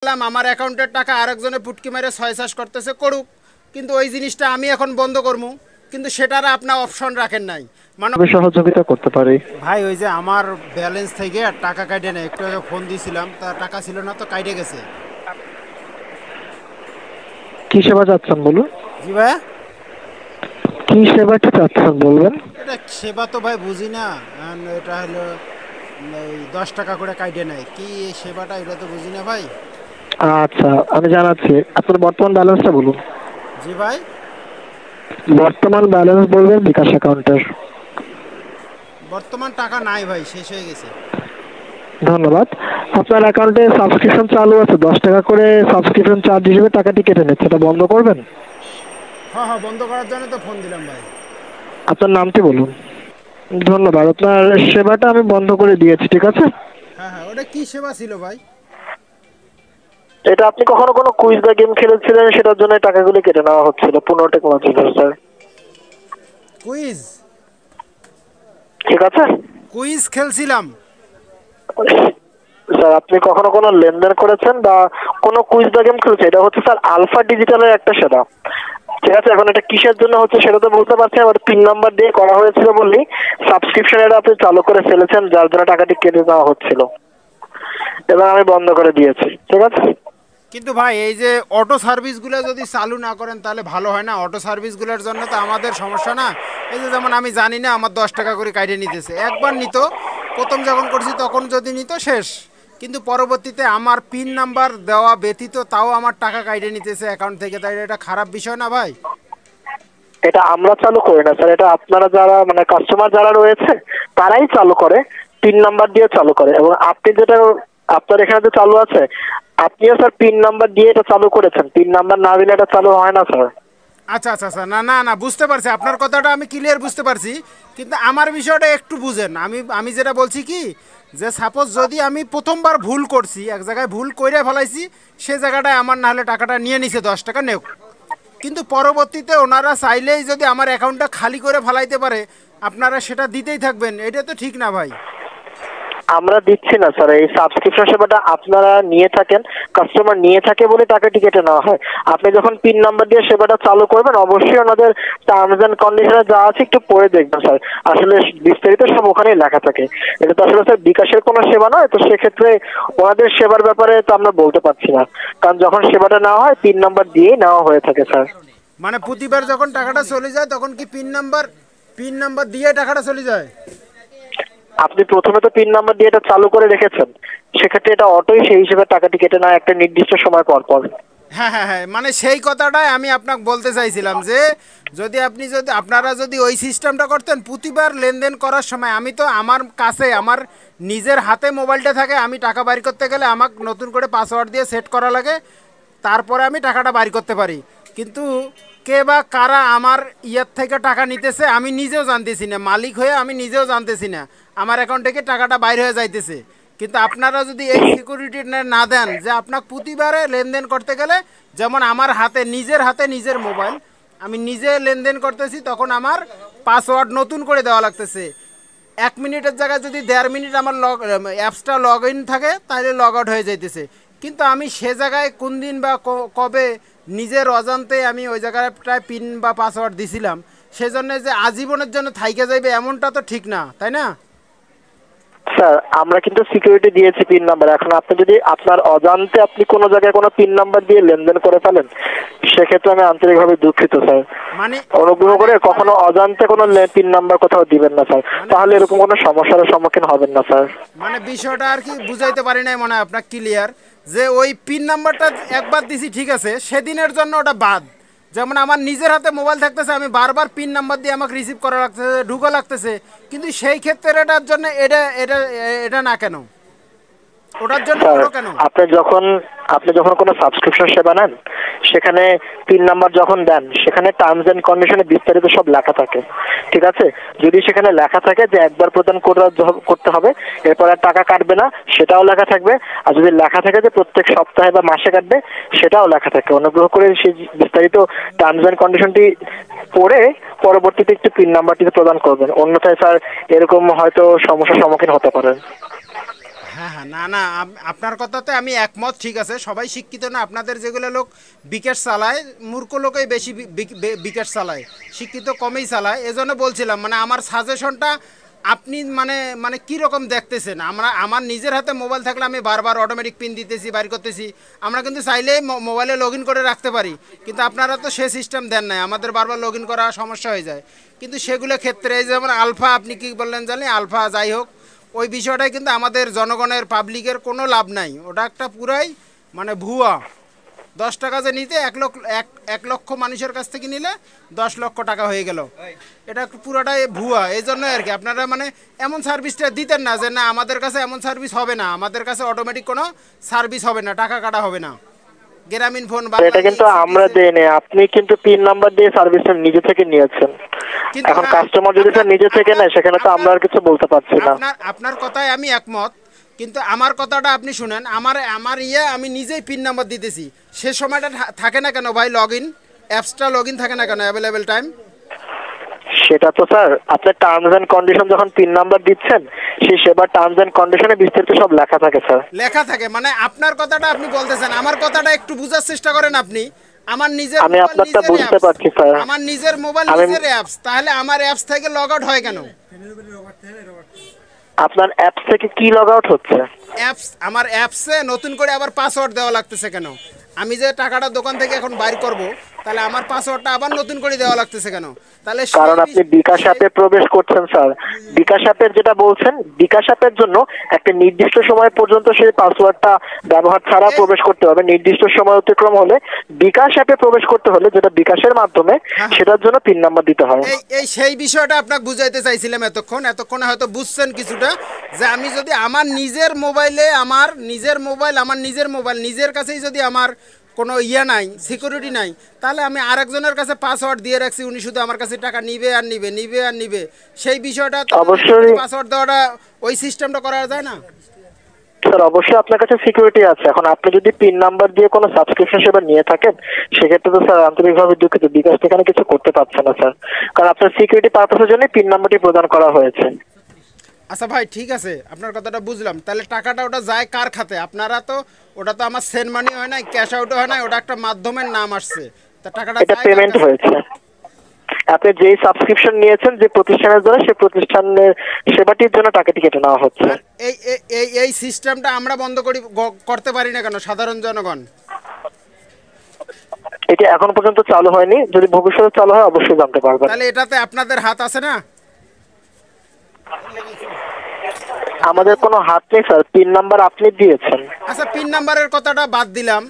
আমার অ্যাকাউন্টের টাকা আরেকজনে পুটকি মেরে ছয় চাষ করতেছে করুক, কিন্তু ওই জিনিসটা আমি এখন বন্ধ করবো, কিন্তু সেটার আপনার অপশন রাখেন নাই। মানে সহযোগিতা করতে পারি ভাই ওই যে আমার ব্যালেন্স থেকে টাকা কাটে নেয়, একটু আগে ফোন দিয়েছিলাম, তার টাকা ছিল না তো কাটে গেছে। কি সেবা চাচ্ছেন বলুন? জি ভাই, কি সেবাটা চাচ্ছেন বলবেন? এটা সেবা তো ভাই বুঝি না, এটা হলো এই 10 টাকা করে কাটে নেয়, কি এই সেবাটা এটা তো বুঝি না ভাই। আচ্ছা, আমি জানাচ্ছি। আপনার বর্তমান ব্যালেন্সটা বলুন। জি ভাই, বর্তমান ব্যালেন্স বলবেন বিকাশ অ্যাকাউন্টের। বর্তমান টাকা নাই ভাই, শেষ হয়ে গেছে। ধন্যবাদ। আপনার অ্যাকাউন্টে সাবস্ক্রিপশন চালু আছে, 10 টাকা করে সাবস্ক্রিপশন চার্জ হিসেবে টাকাটি কেটে নিচ্ছে, এটা বন্ধ করবেন? হ্যাঁ হ্যাঁ, বন্ধ করার জন্য তো ফোন দিলাম ভাই। আপনার নামটি বলুন। ধন্যবাদ, আপনার সেবাটা আমি বন্ধ করে দিয়েছি, ঠিক আছে? হ্যাঁ হ্যাঁ, ওটা কি সেবা ছিল ভাই? এটা আপনি কখনো কোনো কুইজ বা গেম খেলেছিলেন, সেটার জন্য টাকাগুলো কেটে নেওয়া হচ্ছিল 15 টাকা স্যার। কুইজ? ঠিক আছে কুইজ খেলছিলাম। স্যার, আপনি কখনো কোনো লেনদেন করেছেন বা কোনো কুইজ বা গেম খেলছেন? এটা হচ্ছে স্যার আলফা ডিজিটালের একটা সেবা, ঠিক আছে? এখন এটা কিসের জন্য হচ্ছে সেটা তো বলতে পারছি, আবার পিন নাম্বার দিয়ে করা হয়েছিল বললেই সাবস্ক্রিপশন এটা আপনি চালু করে ফেলেছেন, যার জন্য টাকাটি কেটে নেওয়া হচ্ছিল এবং আমি বন্ধ করে দিয়েছি, ঠিক আছে? কিন্তু ভাই এই যে অটো সার্ভিসগুলো যদি চালু না করেন তাহলে ভালো হয় না? অটো সার্ভিসগুলোর জন্য তো আমাদের সমস্যা না? এই যে যেমন আমি জানি না, আমার 10 টাকা করে কাটে নিতেছে, একবার নিত, প্রথম যখন করছি তখন যদি নিত শেষ, কিন্তু পরবর্তীতে আমার পিন নাম্বার দেওয়া ব্যতীত তাও আমার টাকা কাটে নিতেছে অ্যাকাউন্ট থেকে, তাই এটা খারাপ বিষয় না ভাই? এটা আমরা চালু করি না স্যার, এটা আপনারা যারা মানে কাস্টমার যারা রয়েছে তারাই চালু করে, পিন নাম্বার দিয়ে চালু করে। এবং আপনি যেটা আপনার এখানে যে চালু আছে, আপনিও স্যার পিন নাম্বার দিয়ে এটা চালু করেছেন, পিন নাম্বার না দিলে এটা চালু হয় না স্যার। আচ্ছা আচ্ছা আচ্ছা, না না না, বুঝতে পারছি আপনার কথাটা, আমি ক্লিয়ার বুঝতে পারছি, কিন্তু আমার বিষয়টা একটু বুঝেন। আমি আমি যেটা বলছি কি, যে সাপোজ যদি আমি প্রথমবার ভুল করছি, এক জায়গায় ভুল কইরা ফেলাইছি, সে জায়গাটায় আমার না হলে টাকাটা নিয়ে নিছে 10 টাকা নেও, কিন্তু পরবর্তীতে ওনারা চাইলেই যদি আমার অ্যাকাউন্টটা খালি করে ফেলাইতে পারে, আপনারা সেটা দিতেই থাকবেন, এটা তো ঠিক না ভাই। আমরা দিচ্ছি না স্যার, এই সাবস্ক্রিপশন সেবাটা আপনারা নিয়ে থাকেন, কাস্টমার নিয়ে থাকে বলে টাকাটি কেটে নেওয়া হয়। আপনি যখন পিন নাম্বার দিয়ে সেবাটা চালু করবেন, অবশ্যই ওনাদের টার্মস এন্ড কন্ডিশনে যা আছে একটু পড়ে দেখবেন স্যার, আসলে বিস্তারিত সব ওখানেই লেখা থাকে। এটা তো আসলে স্যার বিকাশের কোনো সেবা নয়, তো সেক্ষেত্রে ওনাদের সেবার ব্যাপারে তো আমরা বলতে পারছি না, কারণ যখন সেবাটা নেওয়া হয় পিন নাম্বার দিয়েই নেওয়া হয়ে থাকে স্যার। মানে প্রতিবার যখন টাকাটা চলে যায় তখন কি পিন নাম্বার দিয়ে টাকাটা চলে যায়? আপনি প্রথমে তো পিন নাম্বার দিয়ে এটা চালু করে রেখেছেন, সেক্ষেত্রে এটা অটোই সেই হিসেবে টাকাটি কেটে নেয় একটা নির্দিষ্ট সময় পর পর। হ্যাঁ হ্যাঁ হ্যাঁ, মানে সেই কথাটাই আমি আপনাকে বলতে চাইছিলাম, যে যদি আপনারা যদি ওই সিস্টেমটা করতেন, প্রতিবার লেনদেন করার সময়, আমি তো আমার কাছে আমার নিজের হাতে মোবাইলটা থাকে, আমি টাকা বাড়ি করতে গেলে আমাকে নতুন করে পাসওয়ার্ড দিয়ে সেট করা লাগে, তারপরে আমি টাকাটা বাড়ি করতে পারি, কিন্তু কে বা কারা আমার ইয়ার থেকে টাকা নিতেছে আমি নিজেও জানতেছি না, মালিক হয়ে আমি নিজেও জানতেছি না, আমার অ্যাকাউন্ট থেকে টাকাটা বাইর হয়ে যাইতেছে। কিন্তু আপনারা যদি এই সিকিউরিটি না দেন, যে আপনাকে প্রতিবারে লেনদেন করতে গেলে, যেমন আমার হাতে নিজের মোবাইল, আমি নিজে লেনদেন করতেছি, তখন আমার পাসওয়ার্ড নতুন করে দেওয়া লাগতেছে, 1 মিনিটের জায়গায় যদি 1.5 মিনিট আমার অ্যাপসটা লগ ইন থাকে, তাহলে লগ আউট হয়ে যাইতেছে, কিন্তু আমি সে জায়গায় কোন দিন বা কবে নিজের অজান্তে আমি ওই জায়গায় প্রায় পিন বা পাসওয়ার্ড দিছিলাম, সেজন্য যে আজীবনের জন্য থাইকে যাইবে এমনটা তো ঠিক না, তাই না? স্যার, আমরা কিন্তু সিকিউরিটি দিয়েছি পিন নাম্বার। এখন আপনি যদি আপনার অজান্তে আপনি কোনো জায়গায় কোনো পিন নাম্বার দিয়ে লেনদেন করে ফেলেন, সেক্ষেত্রে আমি আন্তরিকভাবে দুঃখিত স্যার। মানে অনুগ্রহ করে কখনো অজান্তে কোনো পিন নাম্বার কোথাও দিবেন না স্যার, তাহলে এরকম কোনো সমস্যার সম্মুখীন হবেন না স্যার। মানে বিষয়টা আর কি বুঝাইতে পারি নাই মনে হয় আপনার ক্লিয়ার, যে ওই পিন নাম্বারটা একবার দিছি ঠিক আছে, সেদিনের জন্য ওটা বাদ, যেমন আমার নিজের হাতে মোবাইল থাকতেছে, আমি বারবার পিন নাম্বার দিয়ে আমাকে রিসিভ করা লাগতেছে, ঢুকা লাগতেছে, কিন্তু সেই ক্ষেত্রে এটার জন্য এটা এটা এটা না কেন, ওটার জন্য স্যার, ওটা কেন? আপনি যখন কোনো সাবস্ক্রিপশন সেবা নেন, সেখানে পিন নাম্বার যখন দেন, সেখানে টার্মস এন্ড কন্ডিশনে বিস্তারিত সব লেখা থাকে, ঠিক আছে? যদি সেখানে লেখা থাকে যে একবার প্রদান করতে হবে, এরপর আর টাকা কাটবে না, সেটাও লেখা থাকবে। আর যদি লেখা থাকে যে প্রত্যেক সপ্তাহে বা মাসে কাটবে, সেটাও লেখা থাকে। অনুগ্রহ করে সেই বিস্তারিত টার্মস এন্ড কন্ডিশনটি পড়ে পরবর্তীতে একটু পিন নাম্বারটি প্রদান করবেন, অন্যথায় স্যার এরকম হয়তো সমস্যার সম্মুখীন হতে পারেন। হ্যাঁ হ্যাঁ, না না, আপনার কথাতে আমি একমত, ঠিক আছে, সবাই শিক্ষিত না। আপনাদের যেগুলো লোক বিকেট চালায়, মূর্খ লোকই বেশি বিকেট চালায়, শিক্ষিত কমই চালায়। এজন্য বলছিলাম, মানে আমার সাজেশনটা আপনি মানে মানে কী রকম দেখতেছেন। আমার নিজের হাতে মোবাইল থাকলে আমি বারবার অটোমেটিক পিন দিতেছি, বাইর করতেছি। আমরা কিন্তু চাইলেই মোবাইলে লগ ইন করে রাখতে পারি, কিন্তু আপনারা তো সে সিস্টেম দেন নাই, আমাদের বারবার লগ ইন করা সমস্যা হয়ে যায়। কিন্তু সেগুলো ক্ষেত্রে এই যেমন আলফা, আপনি কি বললেন জানি, আলফা যাই হোক, ওই বিষয়টাই কিন্তু আমাদের জনগণের পাবলিকের কোনো লাভ নাই। ওটা একটা পুরাই মানে ভুয়া। 10 টাকা যে নিতে 1 লক্ষ মানুষের কাছ থেকে নিলে 10 লক্ষ টাকা হয়ে গেল, এটা পুরোটাই ভুয়া। এই জন্য আর কি আপনারা মানে এমন সার্ভিসটা দিতেন না যে না আমাদের কাছে এমন সার্ভিস হবে না, আমাদের কাছে অটোমেটিক কোনো সার্ভিস হবে না, টাকা কাটা হবে না। গ্রামীণ ফোন এটা কিন্তু আমরা দেইনি, আপনি কিন্তু পিন নাম্বার দিয়ে সার্ভিসটা নিজে থেকে নিয়েছেন। এখন কাস্টমার যদি স্যার নিজে থেকে নেয় সেখানে তো আমরা আর কিছু বলতে পারছি না। আপনার কথায় আমি একমত, কিন্তু আমার কথাটা আপনি শুনেন। আমার আমি নিজেই পিন নাম্বার দিতেছি, সে সময়টা থাকে না কেন ভাই? লগ ইন অ্যাপসটা লগ ইন থাকে না কেন অ্যাভেলেবেল টাইম? সেটা তো স্যার আপনার টার্মস এন্ড কন্ডিশন যখন পিন নাম্বার দিচ্ছেন সেই সেবার টার্মস এন্ড কন্ডিশনে বিস্তারিত সব লেখা থাকে স্যার। লেখা থাকে মানে আপনার কথাটা আপনি বলতেছেন, আমার কথাটা একটু বোঝার চেষ্টা করেন আপনি। আমার নিজের আমি আপনারটা বুঝতে পারছি স্যার। আমার নিজের মোবাইল নিজের অ্যাপস, তাহলে আমার অ্যাপস থেকে লগ আউট হয় কেন? আপনার অ্যাপস থেকে কি লগ আউট হচ্ছে? অ্যাপস, আমার অ্যাপসে নতুন করে আবার পাসওয়ার্ড দেওয়া লাগতেছে কেন? আমি যে টাকাটা দোকান থেকে এখন বাইর করব, তাহলে আমার পাসওয়ার্ডটা আবার নতুন করে দেওয়া লাগতেছে কেন? তাহলে কারণ আপনি বিকাশ অ্যাপে প্রবেশ করছেন স্যার। বিকাশ অ্যাপের যেটা বলছেন, বিকাশ অ্যাপের জন্য একটা নির্দিষ্ট সময় পর্যন্ত সেই পাসওয়ার্ডটা ব্যবহার ছাড়া প্রবেশ করতে হবে। নির্দিষ্ট সময় অতিক্রম হলে বিকাশ অ্যাপে প্রবেশ করতে হলে, যেটা বিকাশের মাধ্যমে, সেটার জন্য পিন নাম্বার দিতে হয়। এই সেই বিষয়টা আপনাকে বুঝাইতে চাইছিলাম এতক্ষণে হয়তো বুঝছেন কিছুটা, যে আমি যদি আমার নিজের মোবাইলে, আমার নিজের মোবাইল নিজের কাছেই যদি আমার কোনো নাই, সিকিউরিটি নাই, তাহলে আমি আরেকজনের কাছে পাসওয়ার্ড দিয়ে রাখছি, উনি শুধু আমার কাছে টাকা নিবে আর নিবে। সেই বিষয়টা অবশ্যই পাসওয়ার্ড দেওয়াটা, ওই সিস্টেমটা করা যায় না স্যার। অবশ্যই আপনার কাছে সিকিউরিটি আছে। এখন আপনি যদি পিন নাম্বার দিয়ে কোনো সাবস্ক্রিপশন সেবা নিয়ে থাকেন, সেক্ষেত্রে তো স্যার আন্তরিকভাবে দুঃখিত, বিকাশ এখানে কিছু করতে পারছে না স্যার, কারণ আপনার সিকিউরিটি পারপাসের জন্য পিন নাম্বারটি প্রদান করা হয়েছে। আচ্ছা ভাই, ঠিক আছে, আপনার কথাটা বুঝলাম। তাহলে টাকাটা ওটা যায় কার খাতে? আপনারা তো, ওটা তো আমার সেন্ড মানি হয় নাই, ক্যাশ আউটও হয় নাই, ওটা একটা মাধ্যমের নাম আসছে, তা টাকাটা এটা পেমেন্ট হয়েছে। আপনি যেই সাবস্ক্রিপশন নিয়েছেন যে প্রতিষ্ঠানের দ্বারা, সেই প্রতিষ্ঠানের সেবাটির জন্য টাকাটি কেটে নেওয়া হচ্ছে। এই সিস্টেমটা আমরা বন্ধ করতে পারি না কেন সাধারণ জনগণ? এটা এখন পর্যন্ত চালু হয়নি, যদি ভবিষ্যতে চালু হয় অবশ্যই জানতে পারবেন। তাহলে এটাতে আপনাদের হাত আছে না? আমাদের কোনো হাত নেই স্যার, পিন নাম্বার আপনি দিয়েছেন। আচ্ছা, পিন নাম্বারের কথাটা বাদ দিলাম,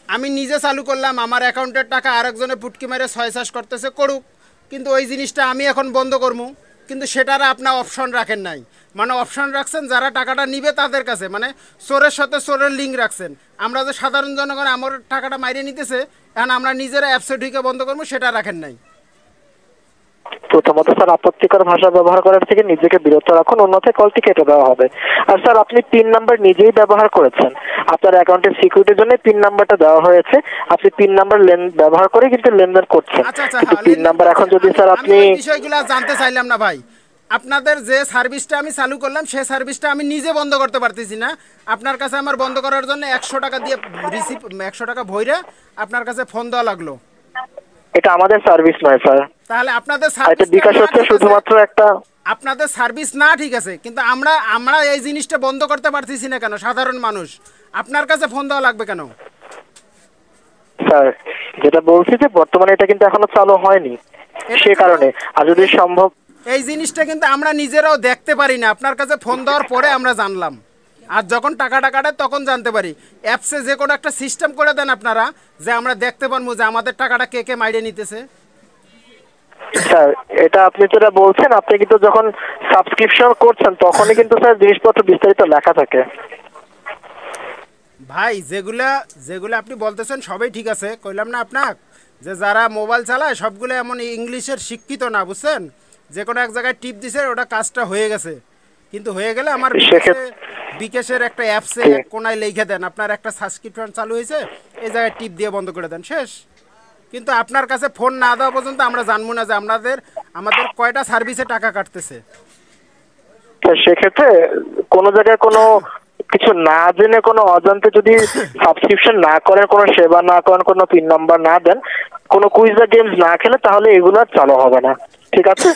আমি নিজে চালু করলাম, আমার অ্যাকাউন্টের টাকা আরেকজনের পুটকি মেরে ছয় করতেছে, করুক, কিন্তু ওই জিনিসটা আমি এখন বন্ধ করবো, কিন্তু সেটার আপনার অপশন রাখেন নাই। মানে অপশন রাখছেন যারা টাকাটা নিবে তাদের কাছে, মানে চোরের সাথে চোরের লিঙ্ক রাখছেন। আমরা যে সাধারণ জনগণ আমার টাকাটা মাইরে নিতেছে, এখন আমরা নিজেরা অ্যাপসে ঢুকে বন্ধ করবো, সেটা রাখেন নাই। প্রথমত স্যার, আপত্তিকর ভাষা ব্যবহার করার থেকে নিজেকে বিরত রাখুন, অন্যথায় কলটি কেটে দেওয়া হবে। আর স্যার, আপনি পিন নাম্বার নিজেই ব্যবহার করেছেন, আপনার অ্যাকাউন্টের সিকিউরিটির জন্য পিন নাম্বারটা দেওয়া হয়েছে। আপনি পিন নাম্বার ব্যবহার করে কিন্তু লেনদেন করছেন, কিন্তু পিন নাম্বার এখন যদি স্যার আপনি, বিষয়গুলো জানতে চাইলাম না ভাই। আপনাদের যে সার্ভিসটা আমি চালু করলাম, সেই সার্ভিসটা আমি নিজে বন্ধ করতে পারতেছি না। আপনার কাছে আমার বন্ধ করার জন্য 100 টাকা দিয়ে রিসিভ, 100 টাকা ভইরা আপনার কাছে ফোন দেওয়া লাগলো। এটা আমাদের সার্ভিস নয় স্যার। তাহলে আপনাদের সার্ভিস, বিকাশ হচ্ছে শুধুমাত্র একটা, আপনাদের সার্ভিস না, ঠিক আছে, কিন্তু আমরা এই জিনিসটা বন্ধ করতে পারতেছি না কেন? সাধারণ মানুষ, আপনার কাছে ফোন দেওয়া লাগবে কেন? স্যার যেটা বলছি যে বর্তমানে এটা কিন্তু এখনো চালু হয়নি, সে কারণে। আর যদি সম্ভব, এই জিনিসটা কিন্তু আমরা নিজেরাও দেখতে পারি না, আপনার কাছে ফোন দেওয়ার পরে আমরা জানলাম। আর যখন টাকাটা কাটে তখন জানতে পারি। অ্যাপসে যে কোনো একটা সিস্টেম করে দেন আপনারা, যে আমরা দেখতে পারবো যে আমাদের টাকাটা কে কে মাইরে নিতেছে। স্যার এটা আপনি যেটা বলছেন, আপনি কিন্তু যখন সাবস্ক্রিপশন করছেন তখনই কিন্তু স্যার জিনিসপত্র বিস্তারিত লেখা থাকে। ভাই যেগুলা আপনি বলতেছেন সবই ঠিক আছে, কইলাম না আপনার, যে যারা মোবাইল চালায় সবগুলো এমন ইংলিশের শিক্ষিত না, বুঝছেন? যে কোনো এক জায়গায় টিপ দিছে, ওটা কাজটা হয়ে গেছে, কিন্তু হয়ে গেলে আমার বিকাশের একটা অ্যাপসে এক কোনায় লিখে দেন আপনার একটা সাবস্ক্রিপশন চালু হয়েছে, এই জায়গায় টিপ দিয়ে বন্ধ করে দেন, শেষ। কিন্তু আপনার কাছে ফোন না দেওয়া পর্যন্ত আমরা জানবো না যে আমাদের কয়টা সার্ভিসে টাকা কাটতেছে। সেক্ষেত্রে কোনো জায়গায় কোনো কিছু না জেনে কোনো অজান্তে যদি সাবস্ক্রিপশন না করেন, কোনো সেবা না করেন, কোনো পিন নাম্বার না দেন, কোনো কুইজ বা গেমস না খেলে, তাহলে এগুলো আর চালু হবে না। ঠিক আছে?